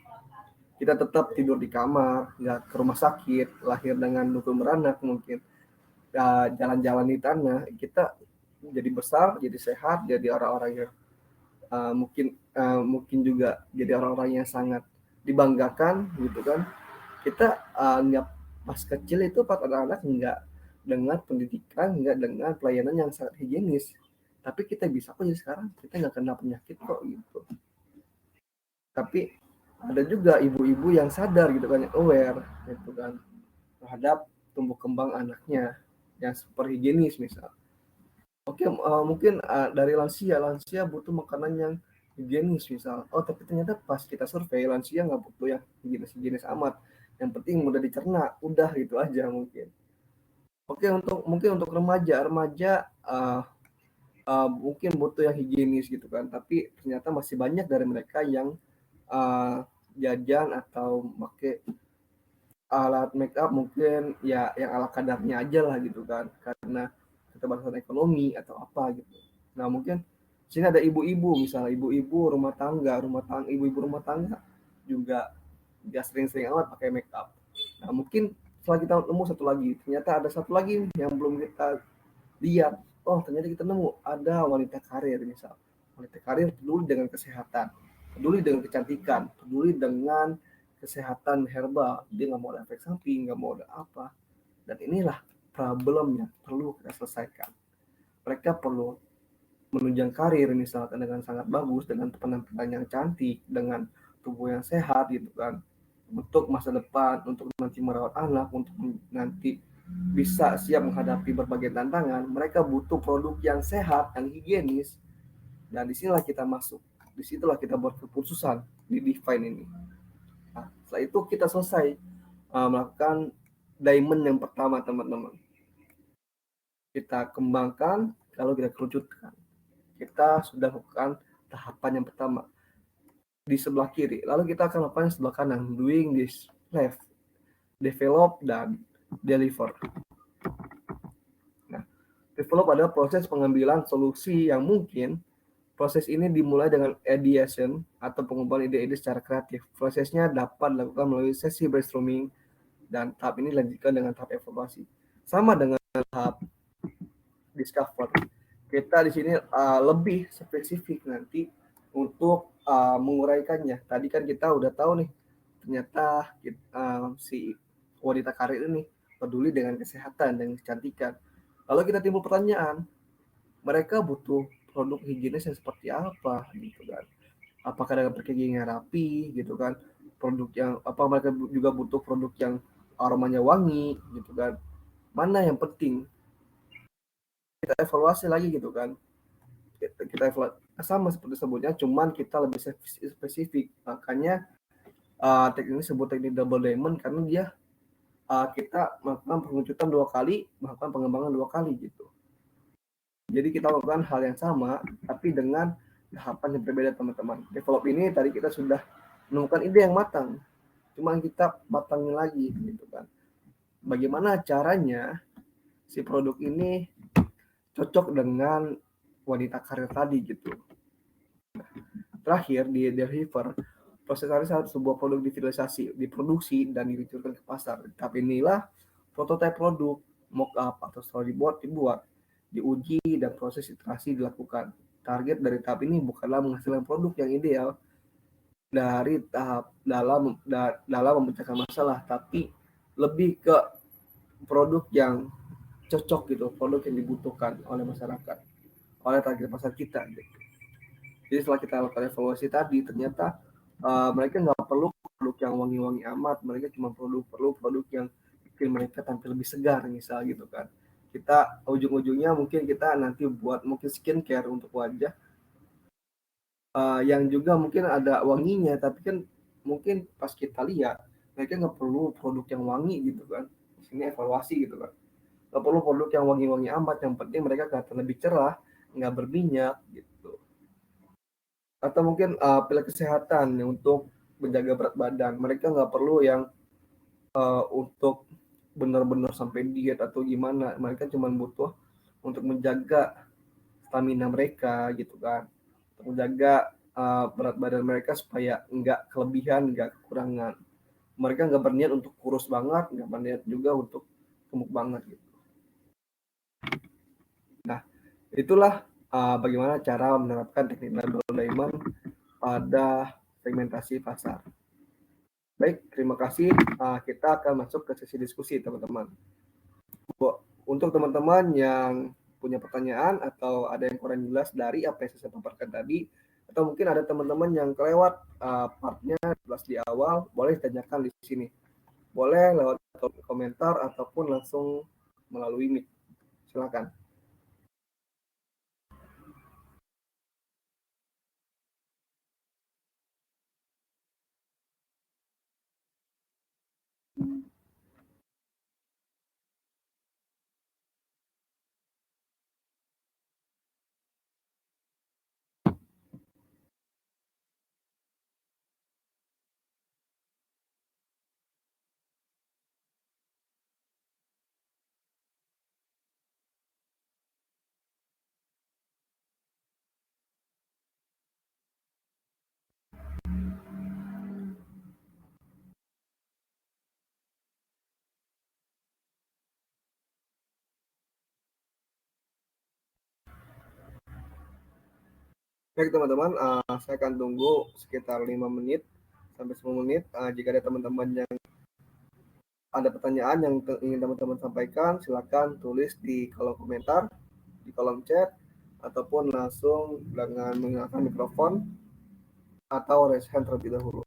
Kita tetap tidur di kamar, nggak ke rumah sakit, lahir dengan lutut beranak mungkin, jalan-jalan di tanah. Kita jadi besar, jadi sehat, jadi orang-orang yang mungkin juga jadi orang-orang yang sangat dibanggakan gitu kan. Kita nggak pas kecil itu pas anak-anak nggak dengan pendidikan, nggak dengan pelayanan yang sangat higienis, tapi kita bisa kok jadi sekarang kita nggak kena penyakit kok gitu. Tapi ada juga ibu-ibu yang sadar gitu kan, yang aware gitu kan terhadap tumbuh kembang anaknya yang super higienis misal. Oke, mungkin dari lansia butuh makanan yang higienis misal. Oh, tapi ternyata pas kita survei lansia nggak butuh yang higienis amat. Yang penting mudah dicerna, udah gitu aja mungkin. Oke, mungkin untuk remaja mungkin butuh yang higienis gitu kan. Tapi ternyata masih banyak dari mereka yang jajan atau pakai alat make up mungkin ya yang ala kadarnya aja lah gitu kan, karena keterbatasan ekonomi atau apa gitu. Nah mungkin sini ada ibu-ibu, misalnya ibu-ibu ibu-ibu rumah tangga juga dia sering-sering amat pakai make up. Nah mungkin setelah kita nemu satu lagi, ternyata ada satu lagi yang belum kita lihat. Oh ternyata kita nemu ada wanita karir misal. Wanita karir peduli dengan kesehatan, peduli dengan kecantikan, peduli dengan kesehatan herbal. Dia nggak mau ada efek samping, nggak mau ada apa. Dan inilah problem yang perlu kita selesaikan. Mereka perlu menunjang karir misalkan dengan sangat bagus, dengan penampilan yang cantik, dengan tubuh yang sehat gitu kan. Untuk masa depan, untuk nanti merawat anak, untuk nanti bisa siap menghadapi berbagai tantangan, mereka butuh produk yang sehat, yang higienis. Dan disinilah kita masuk. Disitulah kita buat keputusan di define ini. Nah, setelah itu kita selesai melakukan diamond yang pertama teman-teman. Kita kembangkan, kalau kita kerucutkan. Kita sudah lakukan tahapan yang pertama di sebelah kiri. Lalu kita akan lakukan sebelah kanan, doing this left, develop dan deliver. Nah, develop adalah proses pengambilan solusi yang mungkin. Proses ini dimulai dengan ideation atau pengumpulan ide-ide secara kreatif. Prosesnya dapat dilakukan melalui sesi brainstorming dan tahap ini dilanjutkan dengan tahap evaluasi. Sama dengan tahap discover. Kita di sini lebih spesifik nanti untuk menguraikannya. Tadi kan kita udah tahu nih, ternyata si wanita karir ini peduli dengan kesehatan dan kecantikan. Lalu kita timbul pertanyaan, mereka butuh produk higienis yang seperti apa gitu kan? Apakah dengan packaging yang rapi gitu kan? Produk yang apa, mereka juga butuh produk yang aromanya wangi gitu kan? Mana yang penting? Kita evaluasi lagi gitu kan? Kita evaluasi sama seperti sebutnya, cuman kita lebih spesifik. Makanya teknik ini disebut teknik double diamond karena dia kita melakukan pengerucutan 2 kali, melakukan pengembangan 2 kali gitu. Jadi kita lakukan hal yang sama, tapi dengan tahapan yang berbeda teman-teman. Develop ini tadi kita sudah menemukan ide yang matang, cuma kita matangin lagi gitu kan. Bagaimana caranya si produk ini cocok dengan wanita karir tadi gitu. Terakhir di deliver, proses saat sebuah produk divisualisasi, diproduksi dan diluncurkan ke pasar. Tapi inilah prototipe produk, mock up atau storyboard dibuat, diuji dan proses iterasi dilakukan. Target dari tahap ini bukanlah menghasilkan produk yang ideal dari tahap dalam memecahkan masalah, tapi lebih ke produk yang cocok gitu, produk yang dibutuhkan oleh masyarakat, oleh target pasar kita gitu. Jadi setelah kita lakukan evaluasi tadi, ternyata mereka nggak perlu produk yang wangi-wangi amat, mereka cuma perlu produk yang bikin mereka tampil lebih segar misal gitu kan. Kita ujung-ujungnya mungkin kita nanti buat mungkin skincare untuk wajah yang juga mungkin ada wanginya, tapi kan mungkin pas kita lihat mereka nggak perlu produk yang wangi gitu kan. Ini evaluasi gitu kan. Nggak perlu produk yang wangi-wangi amat, yang penting mereka kelihatan lebih cerah, nggak berminyak gitu. Atau mungkin pil kesehatan untuk menjaga berat badan. Mereka nggak perlu yang untuk benar-benar sampai diet atau gimana. Mereka cuma butuh untuk menjaga stamina mereka gitu kan. Untuk menjaga berat badan mereka supaya nggak kelebihan, nggak kekurangan. Mereka nggak berniat untuk kurus banget, nggak berniat juga untuk gemuk banget gitu. Nah, itulah bagaimana cara menerapkan teknik label diamond pada segmentasi pasar. Baik, terima kasih. Kita akan masuk ke sesi diskusi, teman-teman. Untuk teman-teman yang punya pertanyaan atau ada yang kurang jelas dari apa yang saya paparkan tadi, atau mungkin ada teman-teman yang kelewat partnya jelas di awal, boleh ditanyakan di sini. Boleh lewat komentar ataupun langsung melalui mic. Silakan. Baik teman-teman, saya akan tunggu sekitar 5 menit sampai 10 menit. Jika ada teman-teman yang ada pertanyaan yang ingin teman-teman sampaikan, silakan tulis di kolom komentar, di kolom chat, ataupun langsung dengan menggunakan mikrofon atau raise hand terlebih dahulu.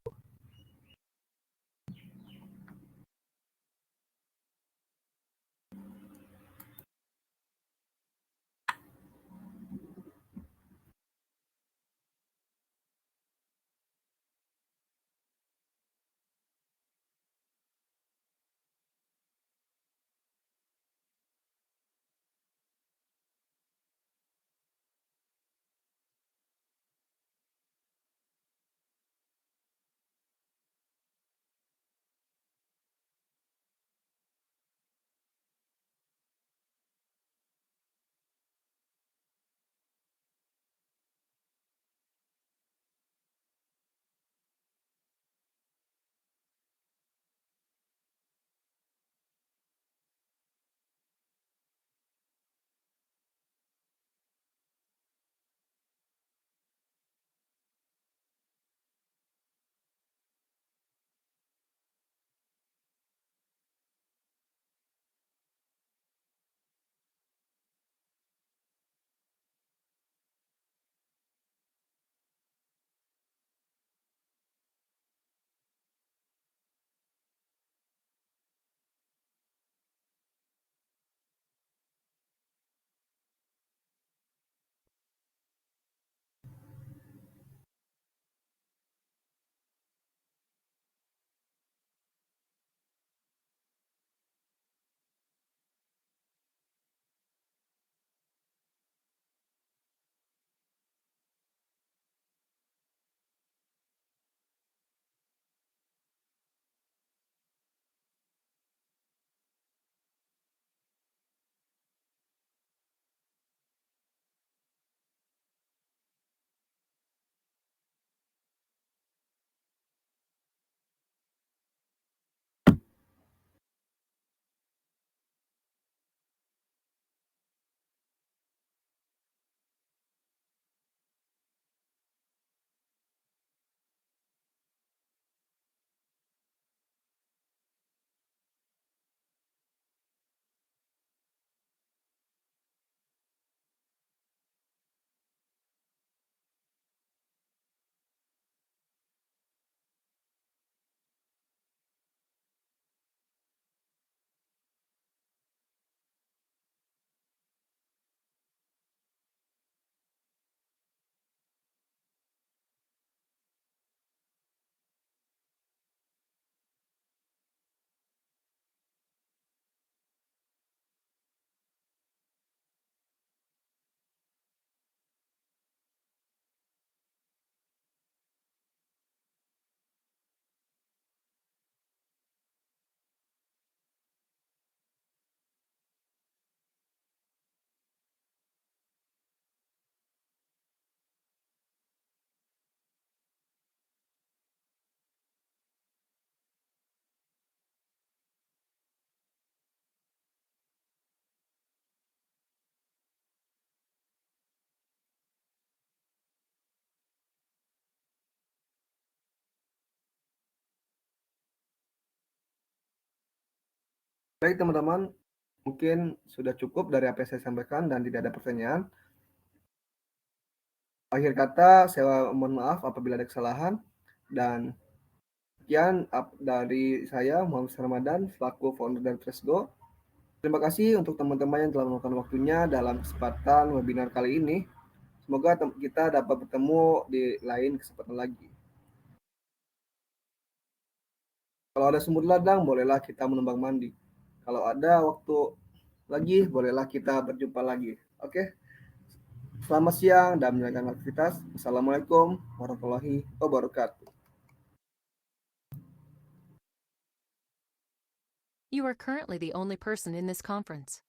Baik teman-teman, mungkin sudah cukup dari apa yang saya sampaikan dan tidak ada pertanyaan. Akhir kata, saya mohon maaf apabila ada kesalahan dan sekian dari saya Muhammad Ramadan selaku founder dari Tresgo. Terima kasih untuk teman-teman yang telah meluangkan waktunya dalam kesempatan webinar kali ini. Semoga kita dapat bertemu di lain kesempatan lagi. Kalau ada sumur ladang, bolehlah kita menumbang mandi. Kalau ada waktu lagi, bolehlah kita berjumpa lagi. Oke, selamat siang dan menjalankan aktivitas. Assalamualaikum warahmatullahi wabarakatuh. You are currently the only person in this conference.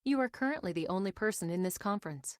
You are currently the only person in this conference.